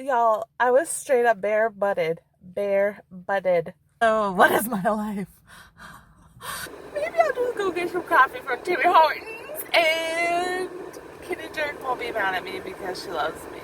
Y'all, I was straight up bare-butted. Bare-butted. Oh, what is my life? Maybe I'll just go get some coffee from Tim Hortons and Kitty Jerk won't be mad at me because she loves me.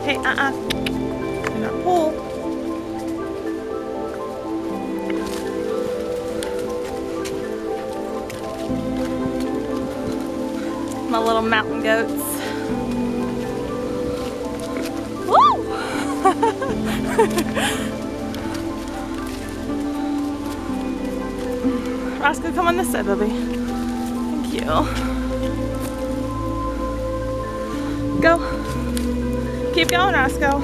Hey, in our pool. My little mountain goats. Woo! Roscoe, come on this side, baby. Thank you. Go. Keep going, Roscoe.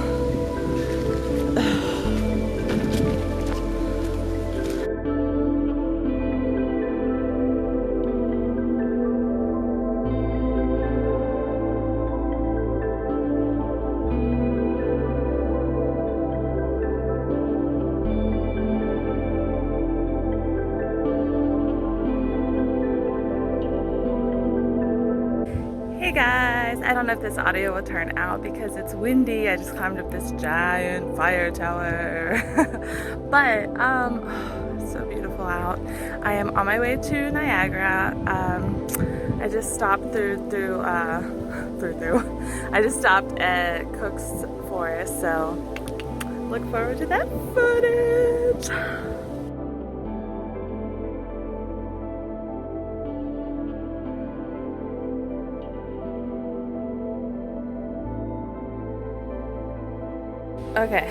Hey guys, I don't know if this audio will turn out because it's windy. I just climbed up this giant fire tower. But it's so beautiful out. I am on my way to Niagara. I just stopped I just stopped at Cook's Forest, so look forward to that footage. Okay,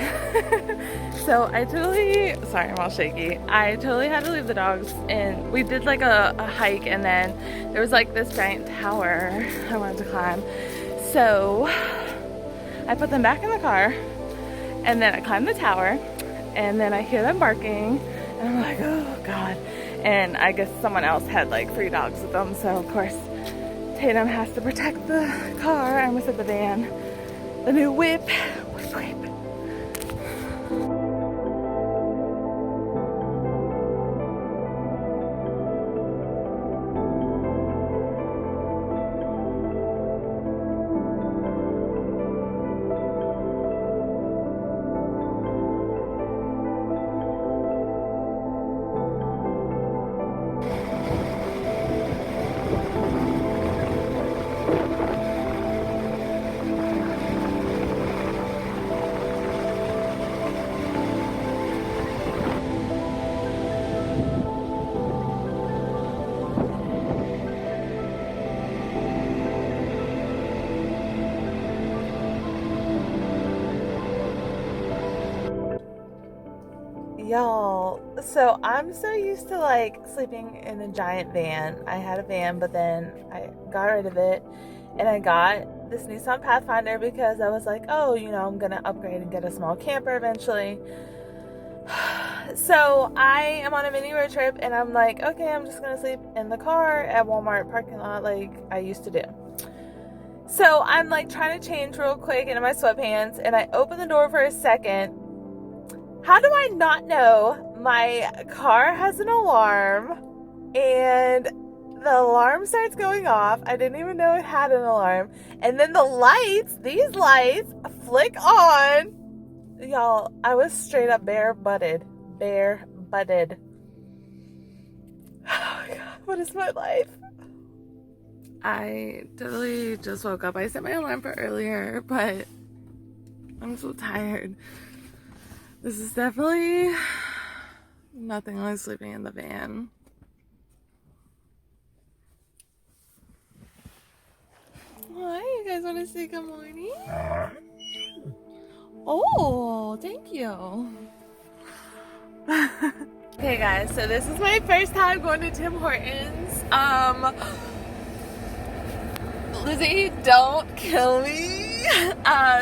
so sorry, I'm all shaky. I totally had to leave the dogs, and we did like a hike, and then there was like this giant tower I wanted to climb. So I put them back in the car, and then I climbed the tower, and then I hear them barking, and I'm like, oh God. And I guess someone else had like 3 dogs with them, so of course Tatum has to protect the car. I almost said the van. The new whip. Whip. Y'all, so I'm so used to like sleeping in a giant van. I had a van, but then I got rid of it, and I got this Nissan Pathfinder because I was like, oh, you know, I'm gonna upgrade and get a small camper eventually. So I am on a mini road trip, and I'm like, okay, I'm just gonna sleep in the car at Walmart parking lot like I used to do. So I'm like trying to change real quick into my sweatpants, and I open the door for a second. How do I not know my car has an alarm, and the alarm starts going off? I didn't even know it had an alarm. And then the lights, these lights, flick on. Y'all, I was straight up bare-butted. Bare-butted. Oh my god, what is my life? I totally just woke up. I set my alarm for earlier, but I'm so tired. This is definitely nothing like sleeping in the van. Hi, you guys want to say good morning? Oh, thank you. Okay guys, so this is my first time going to Tim Hortons. Lizzie, don't kill me.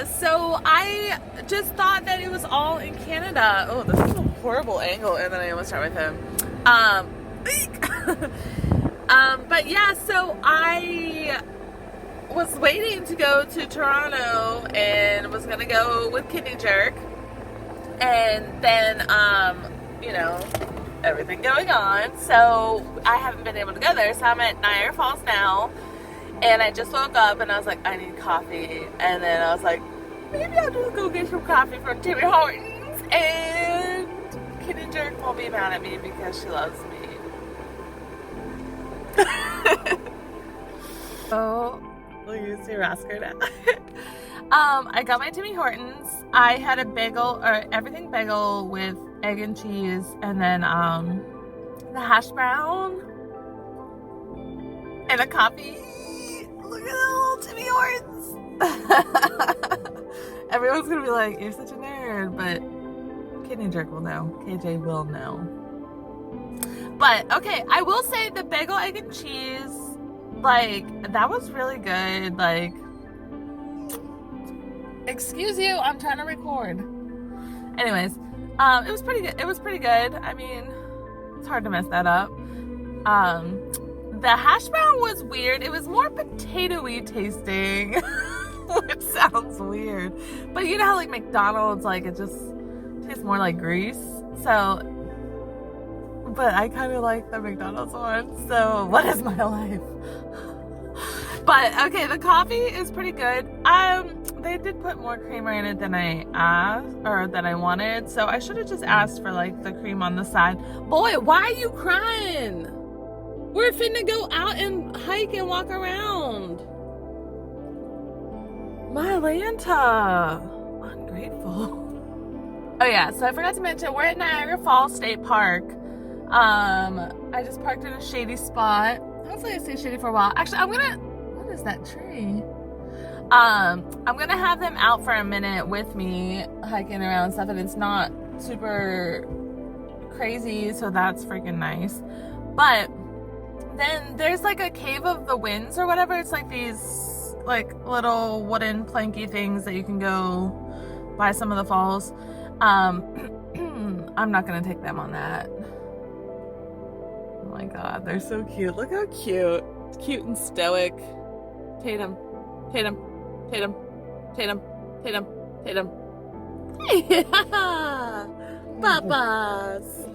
So I just thought that it was all in Canada. Oh, this is a horrible angle, and then I almost start with him. But yeah, so I was waiting to go to Toronto and was gonna go with Kidney Jerk, and then you know, everything going on, so I haven't been able to go there. So I'm at Niagara Falls now, and I just woke up and I was like, I need coffee, and then I was like, maybe I'll just go get some coffee from Tim Hortons, and Kidney Jerk won't be mad at me because she loves me. So you see Rascal now. I got my Tim Hortons. I had a bagel, or everything bagel with egg and cheese, and then the hash brown and a coffee. Look at the little Tim Hortons. Everyone's gonna be like, you're such a nerd, but Kidney Jerk will know. KJ will know. But okay, I will say the bagel, egg and cheese, like, that was really good. Like, excuse you, I'm trying to record. Anyways, it was pretty good. It was pretty good. I mean, it's hard to mess that up. The hash brown was weird. It was more potato-y tasting, which sounds weird. But you know how like McDonald's, like, it just tastes more like grease. So, but I kind of like the McDonald's one. So what is my life? But okay, the coffee is pretty good. They did put more creamer in it than I asked, or than I wanted. So I should have just asked for like the cream on the side. Boy, why are you crying? We're finna go out and hike and walk around. My Atlanta. Ungrateful. Oh yeah, so I forgot to mention, we're at Niagara Falls State Park. I just parked in a shady spot. Hopefully I stay shady for a while. Actually, what is that tree? I'm gonna have them out for a minute with me hiking around and stuff, and it's not super crazy, so that's freaking nice. But then there's like a Cave of the Winds or whatever. It's like these like little wooden planky things that you can go by some of the falls. I'm not gonna take them on that. Oh my god, they're so cute. Look how cute. Cute and stoic. Tatum. Tatum. Tatum. Tatum. Tatum. Tatum. Yeah. Papas.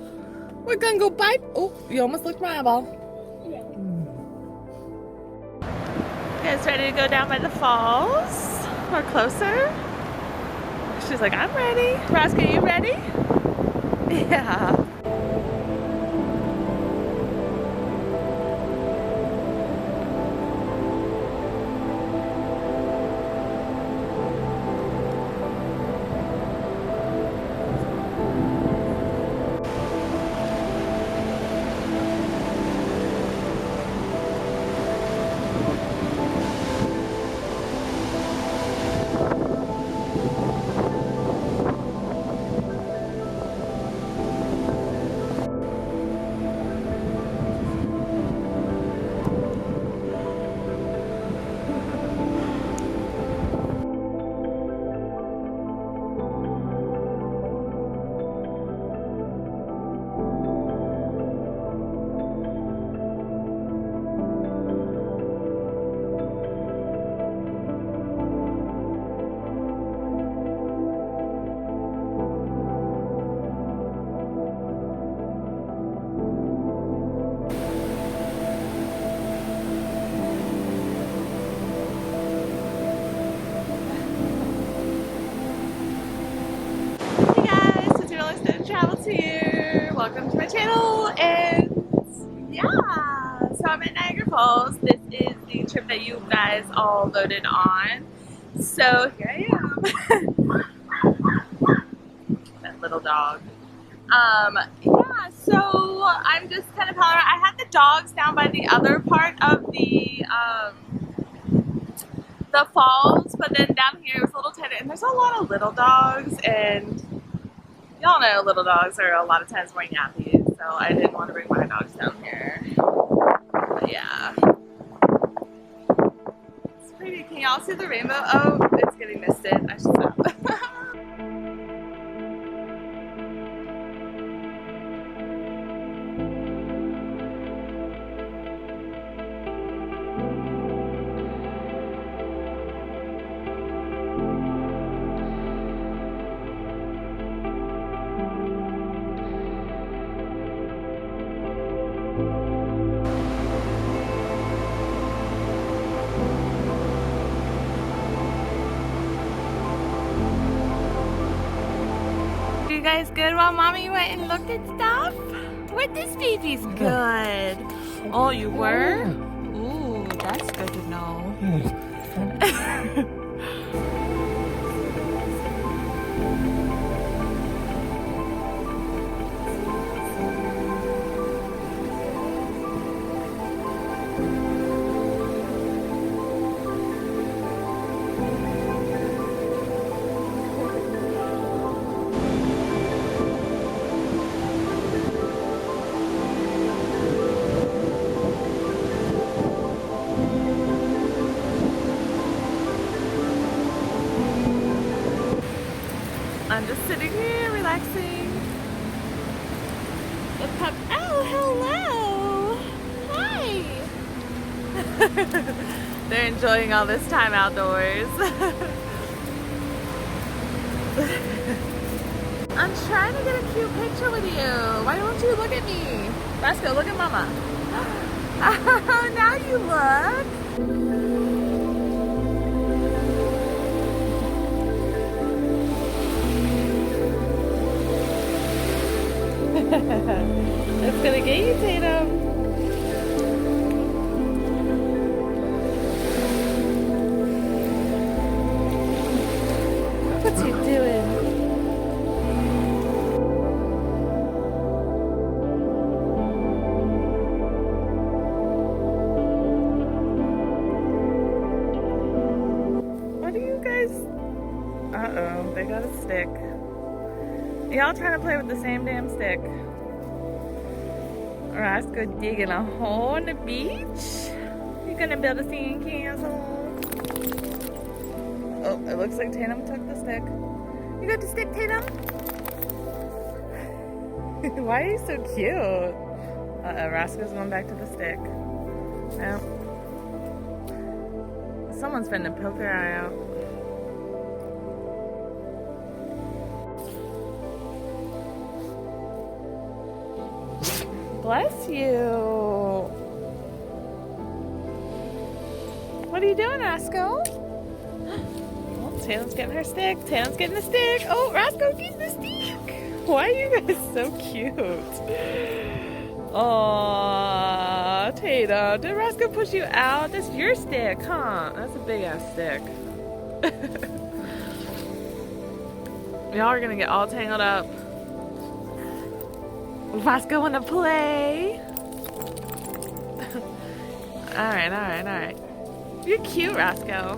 We're gonna go bite. Oh, you almost licked my eyeball. You guys ready to go down by the falls? Or closer? She's like, I'm ready. Presque, you ready? Yeah. I'm at Niagara Falls. This is the trip that you guys all voted on. So here I am. That little dog. Yeah, so I'm just kind of hollering. I had the dogs down by the other part of the falls, but then down here it was a little tighter, and there's a lot of little dogs, and y'all know little dogs are a lot of times more yappy, so I didn't want to bring my dogs down here. But yeah. It's pretty. Can y'all see the rainbow? Oh, it's getting misted. I should stop. You guys good while mommy went and looked at stuff? What this baby's good? Oh, you were? Ooh, that's good to know. I'm just sitting here relaxing. The pup. Oh, hello. Hi. They're enjoying all this time outdoors. I'm trying to get a cute picture with you. Why don't you look at me? Presque, look at mama. Oh, now you look. It's gonna get you, Tatum. What's he doing? What are you guys? Uh-oh, they got a stick. Y'all trying to play with the same damn stick. Alright, let's go digging a hole on the beach. You're gonna build a sand castle. Oh, it looks like Tatum took the stick. You got the stick, Tatum? Why are you so cute? Uh-oh, Roscoe's going back to the stick. No. Someone's finna poke their eye out. Bless you. What are you doing, Roscoe? Oh, Taylor's getting her stick. Taylor's getting the stick. Oh, Roscoe's getting the stick. Why are you guys so cute? Aww, Tatum. Did Roscoe push you out? That's your stick, huh? That's a big ass stick. Y'all are gonna get all tangled up. Roscoe wanna play? Alright. You're cute, Roscoe.